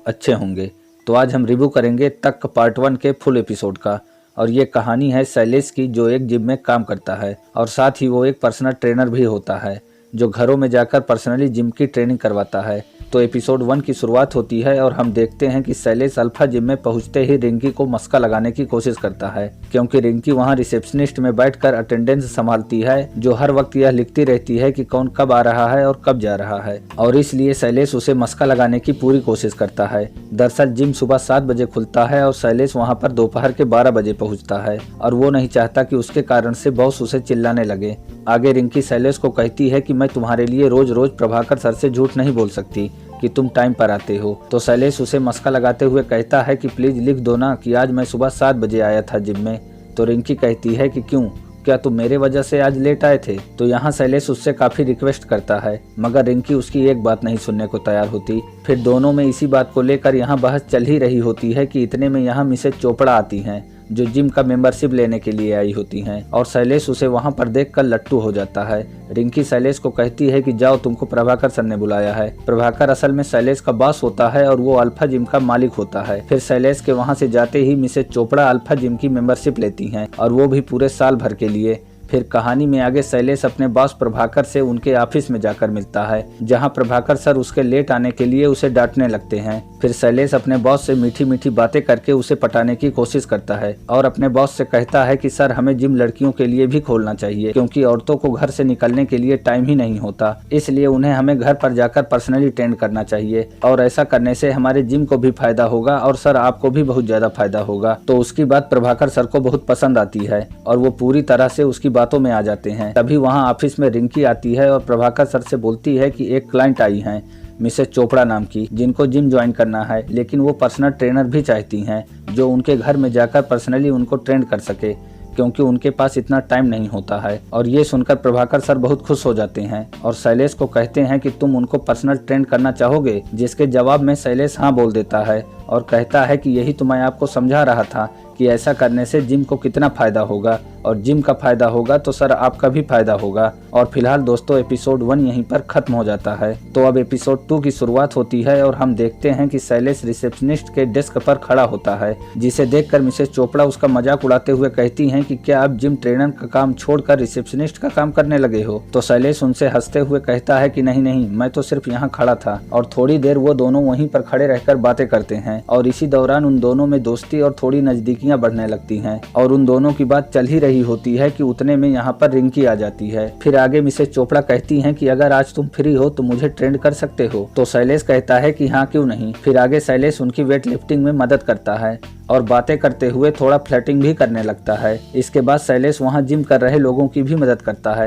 अच्छे होंगे। तो आज हम रिव्यू करेंगे तक पार्ट 1 के फुल एपिसोड का। और ये कहानी है शैलेश की, जो एक जिम में काम करता है और साथ ही वो एक पर्सनल ट्रेनर भी होता है जो घरों में जाकर पर्सनली जिम की ट्रेनिंग करवाता है। तो एपिसोड 1 की शुरुआत होती है और हम देखते हैं कि शैलेश अल्फा जिम में पहुंचते ही रिंकी को मस्का लगाने की कोशिश करता है, क्योंकि रिंकी वहां रिसेप्शनिस्ट में बैठकर अटेंडेंस संभालती है, जो हर वक्त यह लिखती रहती है कि कौन कब आ रहा है और कब जा रहा है, और इसलिए शैलेश उसे मस्का लगाने की पूरी कोशिश करता है। दरअसल जिम सुबह 7 बजे खुलता है और शैलेश वहां पर दोपहर के 12 बजे पहुंचता है और वो नहीं चाहता कि उसके कारण से बॉस उसे चिल्लाने लगे। आगे रिंकी शैलेश को कहती है कि मैं तुम्हारे लिए रोज रोज प्रभाकर सर से झूठ नहीं बोल सकती कि तुम टाइम पर आते हो। तो शैलेश उसे मस्का लगाते हुए कहता है कि प्लीज लिख दो ना कि आज मैं सुबह 7 बजे आया था जिम में। तो रिंकी कहती है कि क्यों, क्या तुम मेरे वजह से आज लेट आए थे? तो यहाँ शैलेश उससे काफी रिक्वेस्ट करता है, मगर रिंकी उसकी एक बात नहीं सुनने को तैयार होती। फिर दोनों में इसी बात को लेकर यहाँ बहस चल ही रही होती है कि इतने में यहाँ मिसेज चोपड़ा आती हैं, जो जिम का मेंबरशिप लेने के लिए आई होती हैं, और शैलेश उसे वहां पर देखकर लट्टू हो जाता है। रिंकी शैलेश को कहती है कि जाओ, तुमको प्रभाकर सर ने बुलाया है। प्रभाकर असल में शैलेश का बॉस होता है और वो अल्फा जिम का मालिक होता है। फिर शैलेश के वहां से जाते ही मिसेज चोपड़ा अल्फा जिम की मेंबरशिप लेती हैं, और वो भी पूरे साल भर के लिए। फिर कहानी में आगे शैलेश अपने बॉस प्रभाकर से उनके ऑफिस में जाकर मिलता है, जहां प्रभाकर सर उसके लेट आने के लिए उसे डांटने लगते हैं। फिर शैलेश अपने बॉस से मीठी मीठी बातें करके उसे पटाने की कोशिश करता है और अपने बॉस से कहता है कि सर हमें जिम लड़कियों के लिए भी खोलना चाहिए, क्योंकि औरतों को घर से निकलने के लिए टाइम ही नहीं होता, इसलिए उन्हें हमें घर पर जाकर पर्सनली ट्रेन करना चाहिए, और ऐसा करने से हमारे जिम को भी फायदा होगा और सर आपको भी बहुत ज्यादा फायदा होगा। तो उसकी बात प्रभाकर सर को बहुत पसंद आती है और वो पूरी तरह से उसकी बातों में आ जाते हैं। तभी वहां ऑफिस में रिंकी आती है और प्रभाकर सर से बोलती है कि एक क्लाइंट आई हैं मिसेज चोपड़ा नाम की, जिनको जिम ज्वाइन करना है, लेकिन वो पर्सनल ट्रेनर भी चाहती हैं जो उनके घर में जाकर पर्सनली उनको ट्रेन कर सके, क्योंकि उनके पास इतना टाइम नहीं होता है। और ये सुनकर प्रभाकर सर बहुत खुश हो जाते हैं और शैलेश को कहते हैं कि तुम उनको पर्सनल ट्रेन करना चाहोगे, जिसके जवाब में शैलेश हाँ बोल देता है और कहता है कि यही तो मैं आपको समझा रहा था कि ऐसा करने से जिम को कितना फायदा होगा, और जिम का फायदा होगा तो सर आपका भी फायदा होगा। और फिलहाल दोस्तों एपिसोड 1 यहीं पर खत्म हो जाता है। तो अब एपिसोड 2 की शुरुआत होती है और हम देखते हैं कि शैलेश रिसेप्शनिस्ट के डेस्क पर खड़ा होता है, जिसे देखकर मिसेज चोपड़ा उसका मजाक उड़ाते हुए कहती हैं कि क्या आप जिम ट्रेनर का काम छोड़कर रिसेप्शनिस्ट का काम करने लगे हो? तो शैलेश उनसे हंसते हुए कहता है कि नहीं नहीं, मैं तो सिर्फ यहाँ खड़ा था। और थोड़ी देर वो दोनों वहीं पर खड़े रहकर बातें करते हैं और इसी दौरान उन दोनों में दोस्ती और थोड़ी नजदीकियां बढ़ने लगती हैं, और उन दोनों की बात चल ही रही होती है कि उतने में यहाँ पर रिंकी आ जाती है। फिर आगे मिसेज चोपड़ा कहती हैं कि अगर आज तुम फ्री हो तो मुझे ट्रेंड कर सकते हो। तो शैलेश कहता है कि हाँ क्यों नहीं। फिर आगे शैलेश उनकी वेट लिफ्टिंग में मदद करता है और बातें करते हुए थोड़ा फ्लर्टिंग भी करने लगता है। इसके बाद शैलेश वहाँ जिम कर रहे लोगों की भी मदद करता है।